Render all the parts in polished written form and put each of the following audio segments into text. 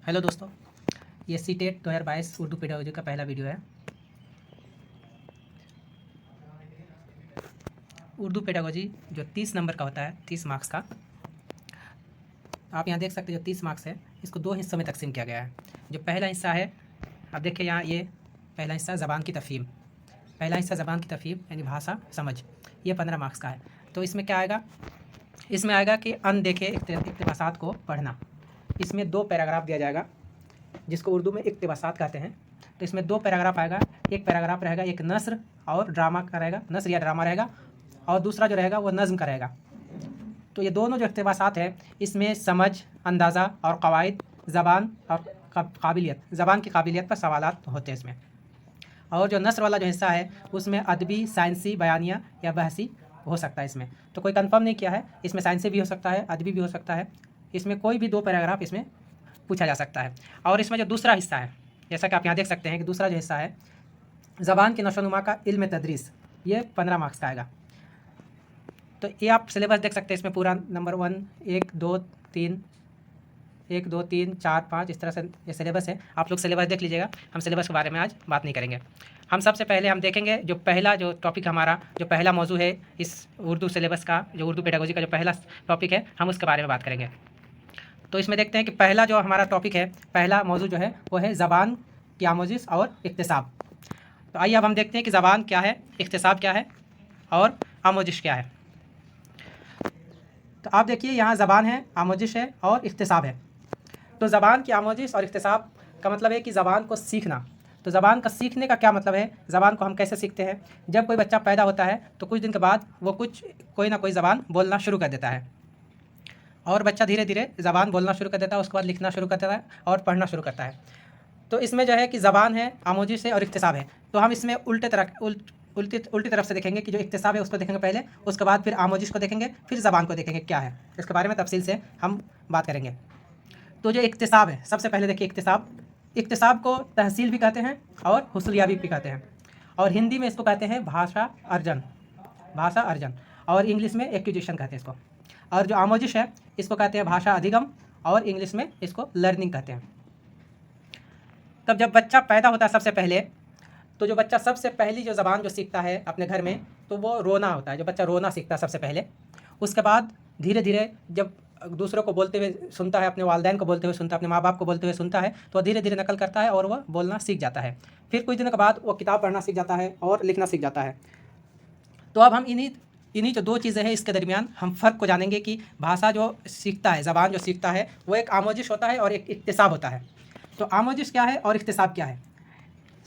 Hello दोस्तों, ये CTET 2022 Urdu pedagogy का पहला वीडियो है। उर्दू पेडागोजी जो 30 नंबर का होता है, 30 मार्क्स का, आप यहाँ देख सकते हैं जो 30 मार्क्स है इसको दो हिस्सों में तकसीम किया गया है। जो पहला हिस्सा है, आप देखिए यहाँ, ये पहला हिस्सा ज़बान की तफ़हीम, पहला हिस्सा ज़बान की तफ़हीम यानी भाषा समझ, ये 15 मार्क्स का है। तो इसमें क्या आएगा, इसमें आएगा कि अनदेखे इक़्तिबासात को पढ़ना। इसमें 2 पैराग्राफ दिया जाएगा जिसको उर्दू में इक़्तिबासात कहते हैं। तो इसमें 2 पैराग्राफ आएगा, एक पैराग्राफ रहेगा एक नस्र और ड्रामा का रहेगा, नस्र या ड्रामा रहेगा, और दूसरा जो रहेगा वो नज़्म का रहेगा। तो ये दोनों जो इक़्तिबासात है इसमें समझ, अंदाज़ा और क़वाइद, ज़बान और काबिलियत, ज़बान की काबिलियत पर सवालात होते हैं इसमें। और जो नस्र वाला जो हिस्सा है उसमें अदबी, साइंसी, बयानिया या बहसी हो सकता है इसमें। तो कोई कंफर्म नहीं किया है, इसमें साइंसी भी हो सकता है, अदबी भी हो सकता है, इसमें कोई भी 2 पैराग्राफ इसमें पूछा जा सकता है। और इसमें जो दूसरा हिस्सा है, जैसा कि आप यहाँ देख सकते हैं कि दूसरा जो हिस्सा है ज़बान की नशोनुमा का इल्म तदरीस, ये 15 मार्क्स का आएगा। तो ये आप सिलेबस देख सकते हैं, इसमें पूरा नंबर 1, 1, 2, 3, 1, 2, 3, 4, 5 इस तरह से ये सिलेबस है। आप लोग सिलेबस देख लीजिएगा, हम सिलेबस के बारे में आज बात नहीं करेंगे। हम सबसे पहले हम देखेंगे जो पहला जो टॉपिक हमारा, जो पहला मौजू है इस उर्दू सिलेबस का, जो उर्दू पेडागोजी का जो पहला टॉपिक है, हम उसके बारे में बात करेंगे। तो इसमें देखते हैं कि पहला जो हमारा टॉपिक है, पहला मौजू जो है वो है ज़बान की आमोजिश और इक्तिसाब। तो आइए अब हम देखते हैं कि ज़बान क्या है, इक्तिसाब क्या है और आमोजिश क्या है। तो आप देखिए यहाँ ज़बान है, आमोजिश है और इक्तिसाब है। तो ज़बान की आमोजिश और इक्तिसाब का मतलब है कि ज़बान को सीखना। तो ज़बान का सीखने का क्या मतलब है, ज़बान को हम कैसे सीखते हैं। जब कोई बच्चा पैदा होता है तो कुछ दिन के बाद वो कोई ना कोई ज़बान बोलना शुरू कर देता है, और बच्चा धीरे धीरे ज़बान बोलना शुरू कर देता है, उसके बाद लिखना शुरू कर देता है और पढ़ना शुरू करता है। तो इसमें जो है कि ज़बान है, आमोजिश है और इक्तिसाब है। तो हम इसमें उल्टी तरफ से देखेंगे कि जो इक्तिसाब है उसको देखेंगे पहले, उसके बाद फिर आमोजिश को देखेंगे, फिर ज़बान को देखेंगे क्या है, इसके बारे में तफसील से हम बात करेंगे। तो जो इक्तिसाब है, सबसे पहले देखिए इक्तिसाब को तहसील भी कहते हैं और हुसूलियाबी भी कहते हैं, और हिंदी में इसको कहते हैं भाषा अर्जन, और इंग्लिश में एक्विजिशन कहते हैं इसको। और जो आमोजिश है इसको कहते हैं भाषा अधिगम, और इंग्लिश में इसको लर्निंग कहते हैं। तब जब बच्चा पैदा होता है सबसे पहले, तो जो बच्चा सबसे पहली जो ज़बान जो सीखता है अपने घर में, तो वो रोना होता है। जो बच्चा रोना सीखता है सबसे पहले, उसके बाद धीरे धीरे जब दूसरों को बोलते हुए सुनता है, अपने वालिदैन को बोलते हुए सुनता है, अपने माँ बाप को बोलते हुए सुनता है, तो धीरे धीरे नकल करता है और वह बोलना सीख जाता है। फिर कुछ दिनों के बाद वो किताब पढ़ना सीख जाता है और लिखना सीख जाता है। तो अब हम इन्हीं जो 2 चीज़ें हैं इसके दरमियान हम फ़र्क को जानेंगे कि भाषा जो सीखता है, ज़बान जो सीखता है, वो एक आमोजिश होता है और एक इक्तिसाब होता है। तो आमोजिश क्या है और इक्तिसाब क्या है।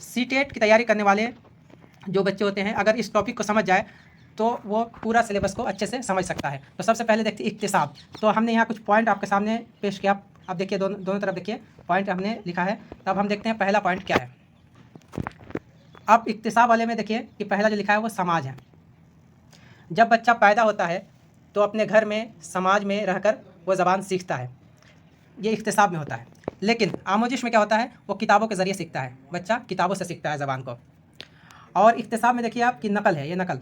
सीटेट की तैयारी करने वाले जो बच्चे होते हैं, अगर इस टॉपिक को समझ जाए तो वो पूरा सिलेबस को अच्छे से समझ सकता है। तो सबसे पहले देखते हैं इक्तिसाब। तो हमने यहाँ कुछ पॉइंट आपके सामने पेश किया, आप देखिए दोनों तरफ देखिए पॉइंट हमने लिखा है। तब हम देखते हैं पहला पॉइंट क्या है। अब इक्तिसाब वाले में देखिए कि पहला जो लिखा है वो समाज है। जब बच्चा पैदा होता है तो अपने घर में, समाज में रहकर वो ज़बान सीखता है, ये इक्तिसाब में होता है। लेकिन आमोजिश में क्या होता है, वो किताबों के ज़रिए सीखता है, बच्चा किताबों से सीखता है ज़बान को। और इक्तिसाब में देखिए आपकी नकल है, ये नकल।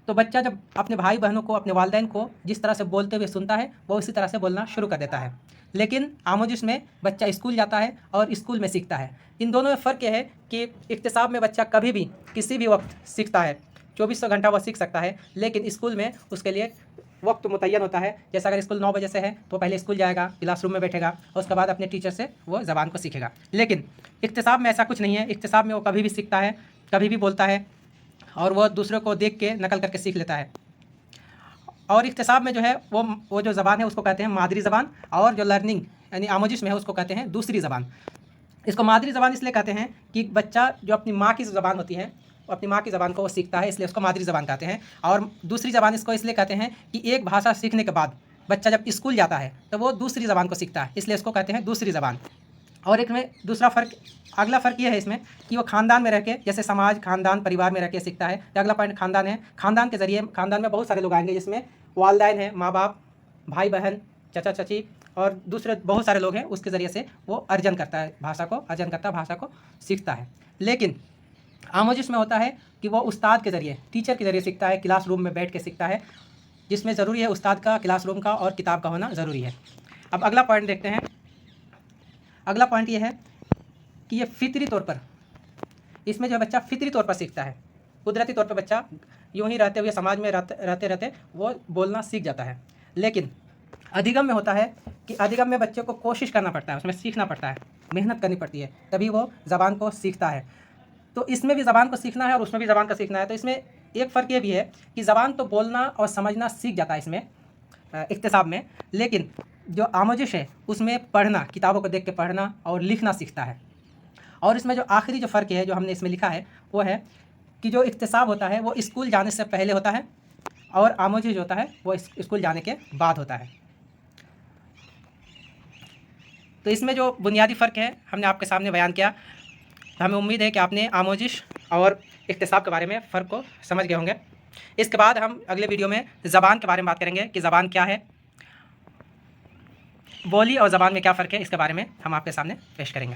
तो बच्चा जब अपने भाई बहनों को, अपने वालिदैन को जिस तरह से बोलते हुए सुनता है, वो उसी तरह से बोलना शुरू कर देता है। लेकिन आमोजिश में बच्चा स्कूल जाता है और स्कूल में सीखता है। इन दोनों में फ़र्क ये है कि इक्तिसाब में बच्चा कभी भी किसी भी वक्त सीखता है, 2400 घंटा वह सीख सकता है, लेकिन स्कूल में उसके लिए वक्त मुतय्यन होता है। जैसे अगर स्कूल 9 बजे से है तो पहले स्कूल जाएगा, क्लासरूम में बैठेगा और उसके बाद अपने टीचर से वो ज़बान को सीखेगा। लेकिन इक्तिसाब में ऐसा कुछ नहीं है। इक्तिसाब में वो कभी भी सीखता है, कभी भी बोलता है, और वह दूसरों को देख के नकल करके सीख लेता है। और इक्तिसाब में जो है वो जो ज़बान है उसको कहते हैं मादरी ज़बान, और जो लर्निंग यानी आमोजिश में है उसको कहते हैं दूसरी ज़बान। इसको मादरी ज़बान इसलिए कहते हैं कि बच्चा जो अपनी माँ की ज़बान होती है, अपनी माँ की ज़बान को वो सीखता है, इसलिए उसको मादरी ज़बान कहते हैं। और दूसरी ज़बान इसको इसलिए कहते हैं कि एक भाषा सीखने के बाद बच्चा जब स्कूल जाता है तो वो दूसरी ज़बान को सीखता है, इसलिए इसको कहते हैं दूसरी ज़बान। और एक में दूसरा फ़र्क, अगला फ़र्क ये है इसमें कि वो ख़ानदान में रह के, जैसे समाज, ख़ानदान, परिवार में रह के सीखता है। तो अगला पॉइंट ख़ानदान है। ख़ानदान के ज़रिए, ख़ानदान में बहुत सारे लोग आएंगे जिसमें वालिदैन हैं, माँ बाप, भाई बहन, चाचा चाची और दूसरे बहुत सारे लोग हैं, उसके ज़रिए से वो अर्जन करता है, भाषा को सीखता है। लेकिन आमोजिश में होता है कि वो उस्ताद के ज़रिए, टीचर के ज़रिए सीखता है, क्लासरूम में बैठ के सीखता है, जिसमें ज़रूरी है उस्ताद का, क्लासरूम का और किताब का होना ज़रूरी है। अब अगला पॉइंट देखते हैं। अगला पॉइंट ये है कि ये फितरी तौर पर, इसमें जो बच्चा फितरी तौर पर सीखता है, कुदरती तौर पर बच्चा यूं ही रहते हुए समाज में रहते रहते वो बोलना सीख जाता है। लेकिन अधिगम में होता है कि अधिगम में बच्चे को कोशिश करना पड़ता है, उसमें सीखना पड़ता है, मेहनत करनी पड़ती है, तभी वो ज़बान को सीखता है। तो इसमें भी ज़बान को सीखना है और उसमें भी ज़बान का सीखना है। तो इसमें एक फ़र्क ये भी है कि ज़बान तो बोलना और समझना सीख जाता है इसमें इक्तिसाब में, लेकिन जो आमोजिश है उसमें पढ़ना, किताबों को देख के पढ़ना और लिखना सीखता है। और इसमें जो आखिरी जो फ़र्क है जो हमने इसमें लिखा है वो है कि जो इक्तिसाब होता है वो स्कूल जाने से पहले होता है और आमोजिश होता है वो स्कूल जाने के बाद होता है। तो इसमें जो बुनियादी फ़र्क है हमने आपके सामने बयान किया। हमें उम्मीद है कि आपने आमोजिश और इक्तिसाब के बारे में फ़र्क को समझ गए होंगे। इसके बाद हम अगले वीडियो में ज़बान के बारे में बात करेंगे कि ज़बान क्या है, बोली और ज़बान में क्या फ़र्क है, इसके बारे में हम आपके सामने पेश करेंगे।